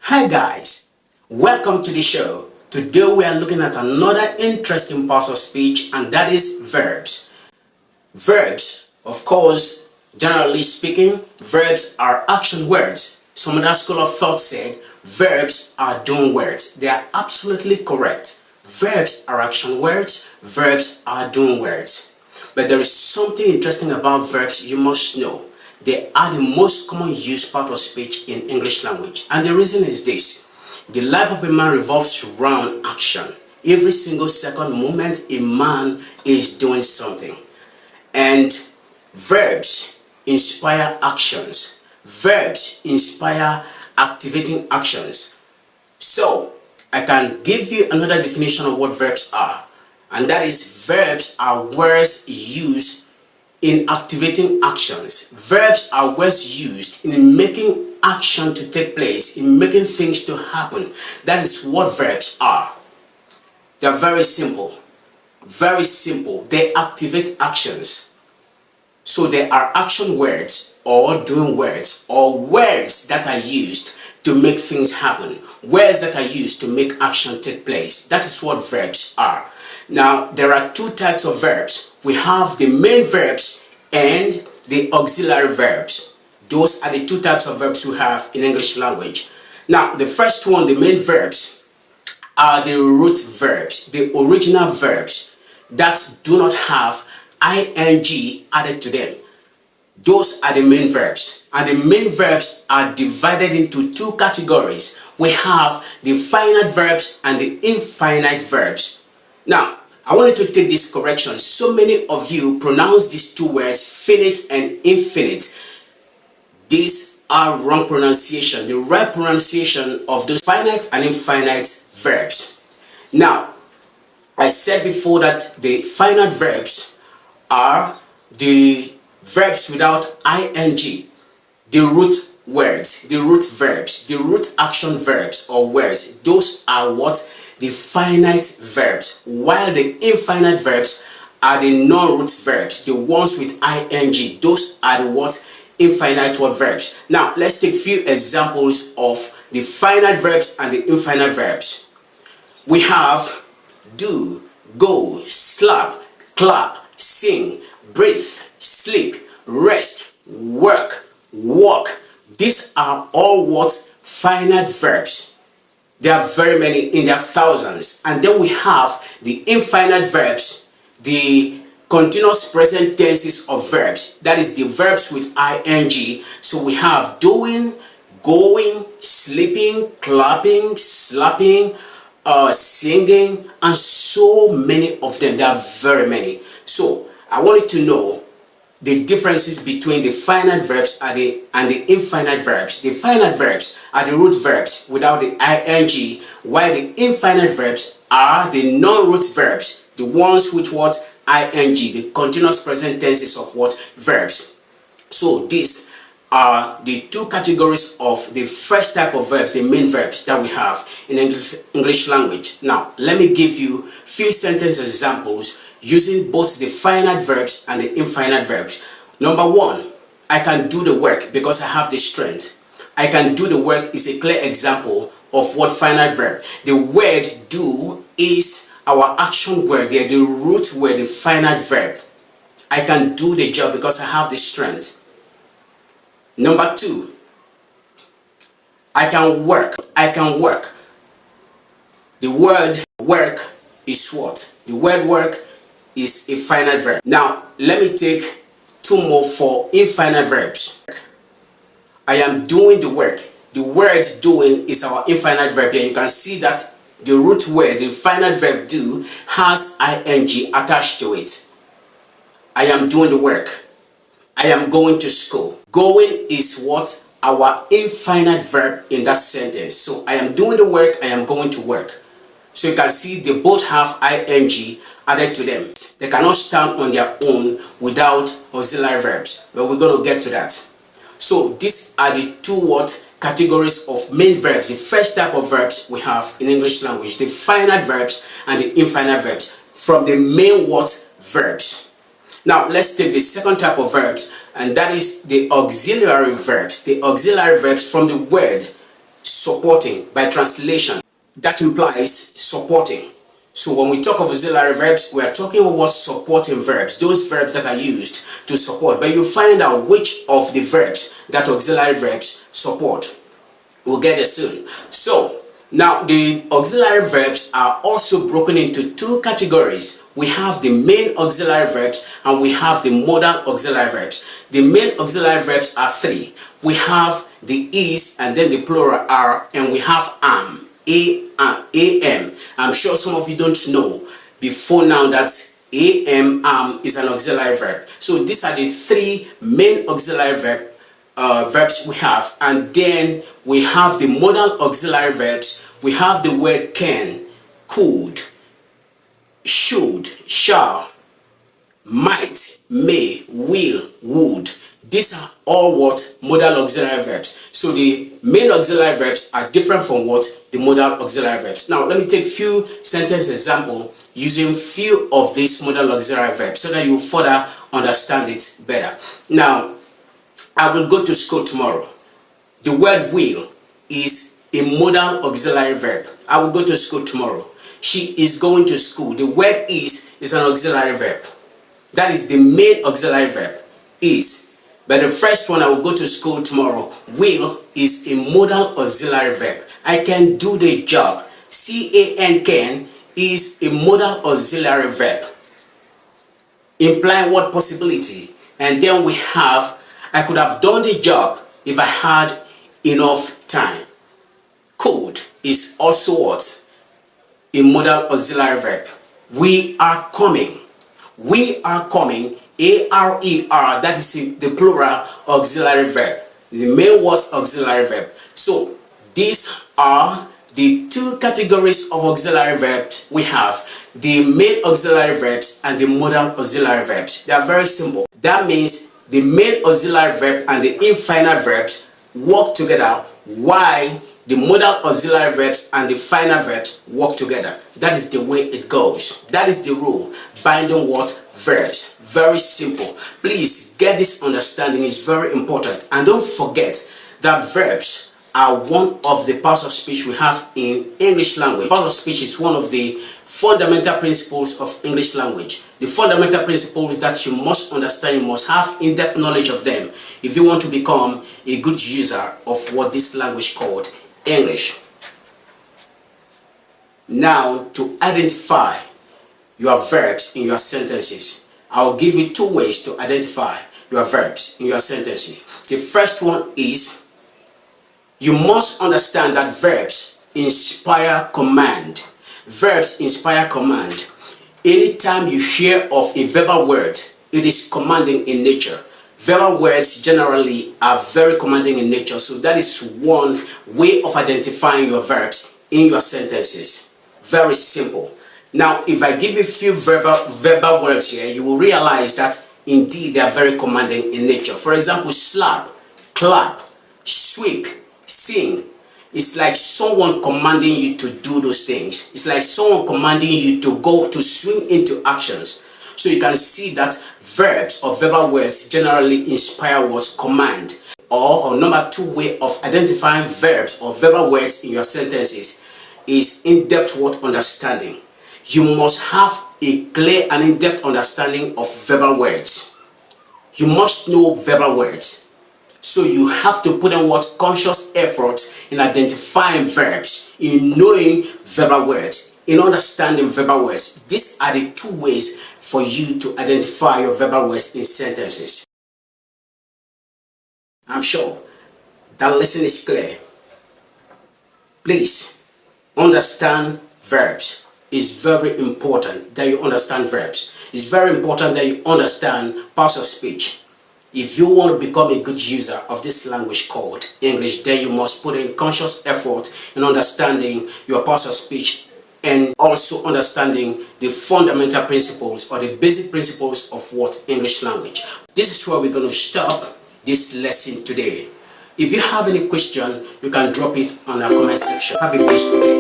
Hi guys, welcome to the show. Today we are looking at another interesting part of speech, and that is verbs. Verbs, of course, generally speaking, verbs are action words. Some other school of thought said verbs are doing words. They are absolutely correct. Verbs are action words, verbs are doing words. But there is something interesting about verbs you must know. They are the most common used part of speech in English language. And the reason is this. The life of a man revolves around action. Every single second moment a man is doing something. And verbs inspire actions. Verbs inspire activating actions. So, I can give you another definition of what verbs are. And that is, verbs are words used in activating actions. Verbs are words used in making action to take place, in making things to happen. That is what verbs are. They are very simple. Very simple. They activate actions. So they are action words or doing words or words that are used to make things happen. Words that are used to make action take place. That is what verbs are. Now, there are two types of verbs. We have the main verbs and the auxiliary verbs. Those are the two types of verbs we have in English language. Now, the first one, the main verbs, are the root verbs, the original verbs that do not have ing added to them. Those are the main verbs. And the main verbs are divided into two categories. We have the finite verbs and the infinite verbs. Now, I wanted to take this correction. So many of you pronounce these two words, finite and infinite. These are wrong pronunciation. The right pronunciation of those finite and infinite verbs. Now, I said before that the finite verbs are the verbs without ing, the root words, the root verbs, the root action verbs or words. Those are what? The finite verbs, while the infinite verbs are the non-root verbs, the ones with ing. Those are the what? Infinite word verbs. Now, let's take a few examples of the finite verbs and the infinite verbs. We have do, go, slap, clap, sing, breathe, sleep, rest, work, walk. These are all what? Finite verbs. There are very many, in their thousands. And then we have the infinite verbs, the continuous present tenses of verbs. That is the verbs with ing. So we have doing, going, sleeping, clapping, slapping, singing, and so many of them. There are very many. So I wanted to know the differences between the finite verbs and the infinite verbs. The finite verbs are the root verbs without the ing, while the infinite verbs are the non-root verbs, the ones with what? Ing, the continuous present tenses of what? Verbs. So these are the two categories of the first type of verbs, the main verbs that we have in English language. Now, let me give you a few sentence examples using both the finite verbs and the infinite verbs. Number one, I can do the work because I have the strength. I can do the work is a clear example of what finite verb. The word do is our action word. They're the root word, the finite verb. I can do the job because I have the strength. Number two, I can work. I can work. The word work is what? The word work is a finite verb. Now, let me take two more for infinite verbs. I am doing the work. The word doing is our infinite verb here. You can see that the root word, the finite verb do, has ing attached to it. I am doing the work. I am going to school. Going is what? Our infinite verb in that sentence. So I am doing the work, I am going to work. So you can see they both have ing added to them. They cannot stand on their own without auxiliary verbs. But we're going to get to that. So these are the two what? Categories of main verbs. The first type of verbs we have in English language. The finite verbs and the infinite verbs. From the main what? Verbs. Now let's take the second type of verbs, and that is the auxiliary verbs. The auxiliary verbs from the word supporting by translation. That implies supporting. So when we talk of auxiliary verbs, we are talking about supporting verbs, those verbs that are used to support. But you find out which of the verbs that auxiliary verbs support. We'll get it soon. So now the auxiliary verbs are also broken into two categories. We have the main auxiliary verbs and we have the modal auxiliary verbs. The main auxiliary verbs are three. We have the is and then the plural are, and we have am. am. I'm sure some of you don't know before now that am is an auxiliary verb. So these are the three main auxiliary verbs we have, and then we have the modal auxiliary verbs. We have the word can, could, should, shall, might, may, will, would. These are all what modal auxiliary verbs. So the main auxiliary verbs are different from what the modal auxiliary verbs. Now let me take few sentence example using few of these modal auxiliary verbs so that you further understand it better. Now, I will go to school tomorrow. The word will is a modal auxiliary verb. I will go to school tomorrow. She is going to school. The word is an auxiliary verb. That is the main auxiliary verb, is. But the first one, I will go to school tomorrow, will is a modal auxiliary verb. I can do the job. can is a modal auxiliary verb, implying what possibility. And then we have, I could have done the job if I had enough time. Could is also what? A modal auxiliary verb. We are coming. We are coming. A-R-E-R, that is the plural auxiliary verb, the main word auxiliary verb. So these are the two categories of auxiliary verbs we have: the main auxiliary verbs and the modal auxiliary verbs. They are very simple. That means the main auxiliary verb and the infinite verbs work together, while the modal auxiliary verbs and the final verbs work together. That is the way it goes. That is the rule binding what? Verbs. Very simple. Please get this understanding, is very important. And don't forget that verbs are one of the parts of speech we have in English language. Part of speech is one of the fundamental principles of English language. The fundamental principles that you must understand, you must have in-depth knowledge of them if you want to become a good user of what this language called English. Now, to identify your verbs in your sentences, I'll give you two ways to identify your verbs in your sentences. The first one is, you must understand that verbs inspire command. Verbs inspire command. Anytime you hear of a verbal word, it is commanding in nature. Verbal words generally are very commanding in nature, so that is one way of identifying your verbs in your sentences. Very simple. Now, if I give you a few verbal words here, you will realize that indeed they are very commanding in nature. For example, slap, clap, sweep, sing. It's like someone commanding you to do those things. It's like someone commanding you to go to swing into actions. So you can see that verbs or verbal words generally inspire what? Command. Or number two way of identifying verbs or verbal words in your sentences is in-depth word understanding. You must have a clear and in-depth understanding of verbal words. You must know verbal words. So you have to put in what? Conscious effort in identifying verbs, in knowing verbal words, in understanding verbal words. These are the two ways for you to identify your verbal words in sentences. I'm sure that lesson is clear. Please understand verbs. It's very important that you understand verbs. It's very important that you understand parts of speech. If you want to become a good user of this language called English, then you must put in conscious effort in understanding your parts of speech and also understanding the fundamental principles or the basic principles of what English language. This is where we're going to stop this lesson today. If you have any question, you can drop it on our comment section. Have a blissful day.